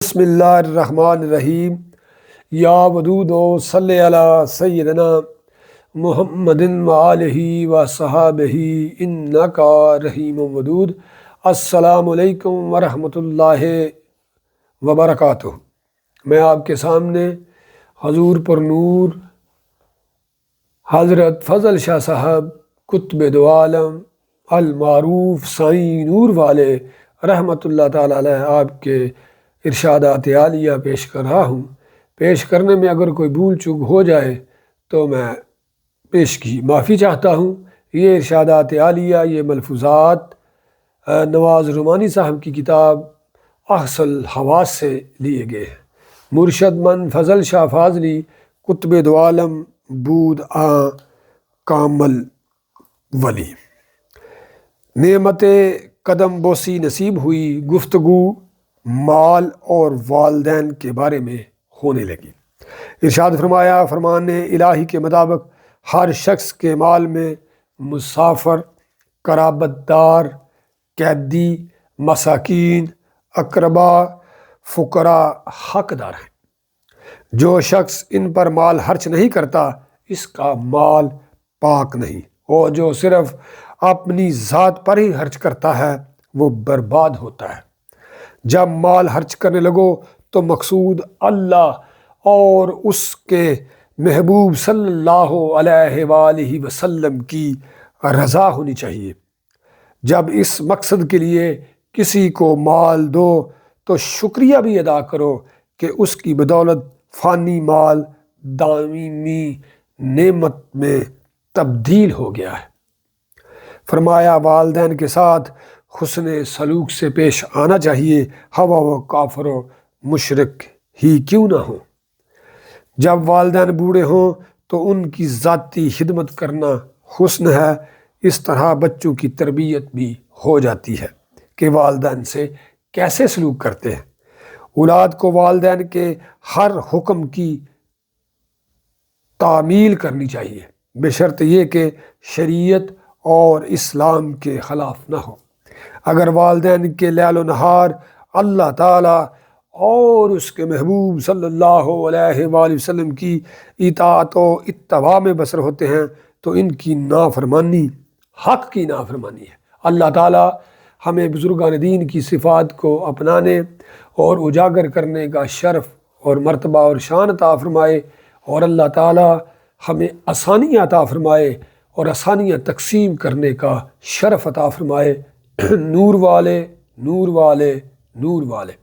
بسم اللہ الرحمن الرحیم یا ودود و صلی علی سیدنا محمد وآلہ و صحابہ انکا رحیم ودود۔ السلام علیکم ورحمۃ اللہ وبرکاتہ۔ میں آپ کے سامنے حضور پر نور حضرت فضل شاہ صاحب قطب دو عالم المعروف سائیں نور والے رحمۃ اللہ تعالی علیہ آپ کے ارشادات عالیہ پیش کر رہا ہوں۔ پیش کرنے میں اگر کوئی بھول چوک ہو جائے تو میں پیش کی معافی چاہتا ہوں۔ یہ ارشادات عالیہ، یہ ملفوظات نواز رومانی صاحب کی کتاب احصل الحواس سے لیے گئے ہیں۔ مرشد من فضل شاہ فاضلی قطب دو عالم بود کامل ولی۔ نعمت قدم بوسی نصیب ہوئی، گفتگو مال اور والدین کے بارے میں ہونے لگی۔ ارشاد فرمایا، فرمان الہی کے مطابق ہر شخص کے مال میں مسافر، قرابت دار، قیدی، مساکین، اقربا، فقراء حقدار ہیں۔ جو شخص ان پر مال خرچ نہیں کرتا اس کا مال پاک نہیں، اور جو صرف اپنی ذات پر ہی خرچ کرتا ہے وہ برباد ہوتا ہے۔ جب مال خرچ کرنے لگو تو مقصود اللہ اور اس کے محبوب صلی اللہ علیہ وآلہ وسلم کی رضا ہونی چاہیے۔ جب اس مقصد کے لیے کسی کو مال دو تو شکریہ بھی ادا کرو کہ اس کی بدولت فانی مال دائمی نعمت میں تبدیل ہو گیا ہے۔ فرمایا، والدین کے ساتھ حسن سلوک سے پیش آنا چاہیے، ہوا و کافر و مشرک ہی کیوں نہ ہو۔ جب والدین بوڑھے ہوں تو ان کی ذاتی خدمت کرنا حسن ہے۔ اس طرح بچوں کی تربیت بھی ہو جاتی ہے کہ والدین سے کیسے سلوک کرتے ہیں۔ اولاد کو والدین کے ہر حکم کی تعمیل کرنی چاہیے، بشرط یہ کہ شریعت اور اسلام کے خلاف نہ ہو۔ اگر والدین کے لیل و نہار اللہ تعالیٰ اور اس کے محبوب صلی اللہ علیہ وآلہ وسلم کی اطاعت و اتباع میں بسر ہوتے ہیں تو ان کی نافرمانی حق کی نافرمانی ہے۔ اللہ تعالیٰ ہمیں بزرگان دین کی صفات کو اپنانے اور اجاگر کرنے کا شرف اور مرتبہ اور شان عطا فرمائے، اور اللہ تعالیٰ ہمیں آسانیاں عطا فرمائے اور آسانیاں تقسیم کرنے کا شرف عطا فرمائے۔ نور والے، نور والے، نور والے۔